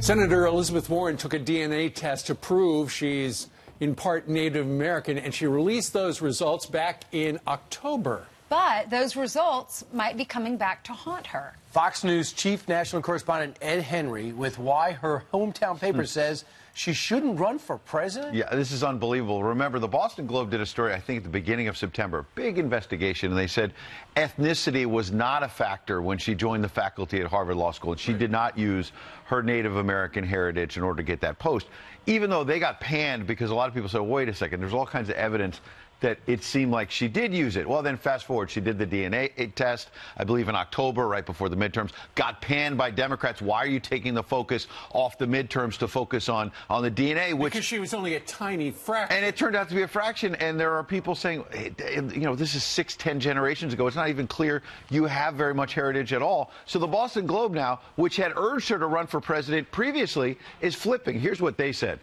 Senator Elizabeth Warren took a DNA test to prove she's in part Native American, and she released those results back in October. But those results might be coming back to haunt her. Fox News chief national correspondent Ed Henry with why her hometown paper says she shouldn't run for president? Yeah, this is unbelievable. Remember, the Boston Globe did a story, I think, at the beginning of September. Big investigation, and they said ethnicity was not a factor when she joined the faculty at Harvard Law School, and she did not use her Native American heritage in order to get that post, even though they got panned because a lot of people said, wait a second, there's all kinds of evidence that it seemed like she did use it. Well, then fast forward, she did the DNA test, I believe in October, right before the midterms, got panned by Democrats. Why are you taking the focus off the midterms to focus on the DNA? Because she was only a tiny fraction. And it turned out to be a fraction, and there are people saying, hey, you know, this is 6-10 generations ago. It's not even clear you have very much heritage at all. So the Boston Globe now, which had urged her to run for president previously, is flipping. Here's what they said.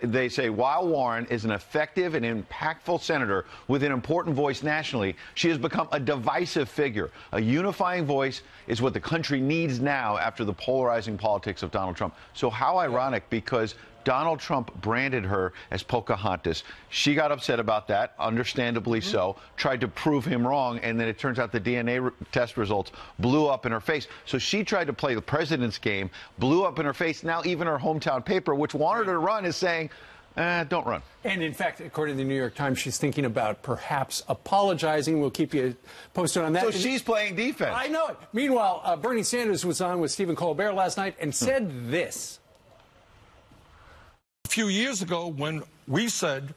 They say, while Warren is an effective and impactful senator with an important voice nationally, she has become a divisive figure. A unifying voice is what the country needs now after the polarizing politics of Donald Trump. So how ironic, because Donald Trump branded her as Pocahontas. She got upset about that, understandably so, tried to prove him wrong, and then it turns out the DNA test results blew up in her face. So she tried to play the president's game, blew up in her face. Now even her hometown paper, which wanted her to run, is saying, don't run. And in fact, according to the New York Times, she's thinking about perhaps apologizing. We'll keep you posted on that. So she's playing defense. I know it. Meanwhile, Bernie Sanders was on with Stephen Colbert last night and said this. A few years ago, when we said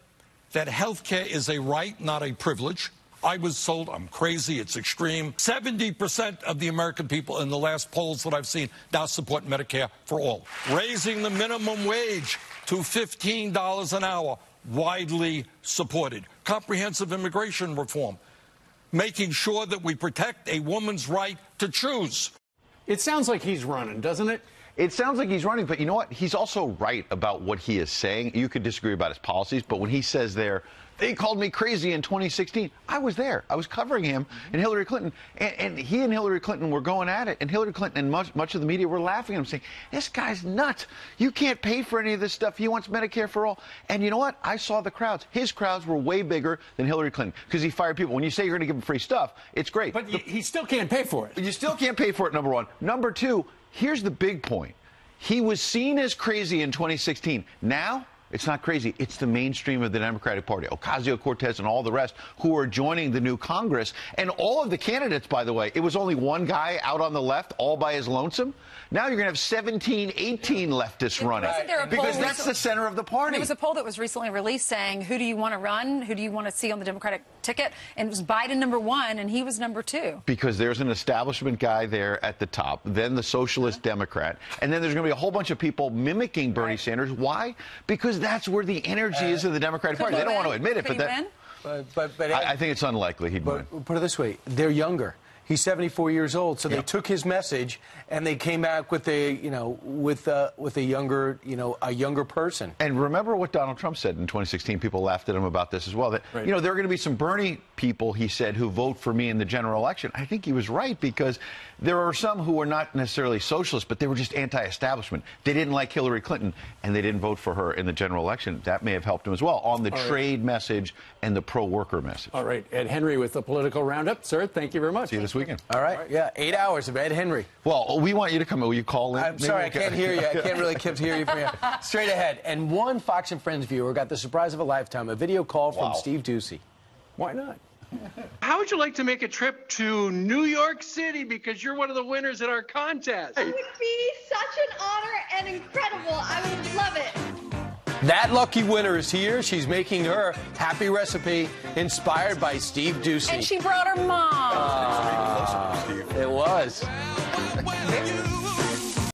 that health care is a right, not a privilege, I was told I'm crazy, it's extreme. 70% of the American people in the last polls that I've seen now support Medicare for all. Raising the minimum wage to $15 an hour, widely supported. Comprehensive immigration reform, making sure that we protect a woman's right to choose. It sounds like he's running, doesn't it? It sounds like he's running, but you know what? He's also right about what he is saying. You could disagree about his policies, but when he says there, they called me crazy in 2016, I was there. I was covering him and Hillary Clinton, and he and Hillary Clinton were going at it, and Hillary Clinton and much of the media were laughing at him, saying, this guy's nuts. You can't pay for any of this stuff. He wants Medicare for all. And you know what? I saw the crowds. His crowds were way bigger than Hillary Clinton because he fired people. When you say you're going to give him free stuff, it's great. But he still can't pay for it. You still can't pay for it, number one. Number two, here's the big point. He was seen as crazy in 2016. Now, it's not crazy. It's the mainstream of the Democratic Party, Ocasio-Cortez and all the rest who are joining the new Congress. And all of the candidates, by the way, it was only one guy out on the left all by his lonesome. Now you're going to have 17, 18 leftists running because that's the center of the party. There was a poll that was recently released saying, who do you want to run? Who do you want to see on the Democratic ticket? And it was Biden #1, and he was #2. Because there's an establishment guy there at the top, then the socialist Democrat, and then there's going to be a whole bunch of people mimicking Bernie Sanders. Why? Because that's where the energy is of the Democratic Party. They don't want to admit it, but I think it's unlikely he'd win. Put it this way, they're younger. He's 74 years old, so they took his message and they came back with a, with a younger person. And remember what Donald Trump said in 2016. People laughed at him about this as well. That there are going to be some Bernie people, he said, who vote for me in the general election. I think he was right because there are some who were not necessarily socialists, but they were just anti-establishment. They didn't like Hillary Clinton, and they didn't vote for her in the general election. That may have helped him as well on the trade message and the pro-worker message. All right, Ed Henry with the Political Roundup. Sir, thank you very much. See you this weekend. All right. Yeah, 8 hours of Ed Henry. Well, we want you to come in. Will you call in? I'm sorry, I can't hear you. I can't really hear you from here. Straight ahead. And one Fox and Friends viewer got the surprise of a lifetime, a video call from Steve Doocy. Why not? How would you like to make a trip to New York City because you're one of the winners at our contest? It would be such an honor and incredible. I would love it. That lucky winner is here. She's making her happy recipe inspired by Steve Doocy. And she brought her mom. It was.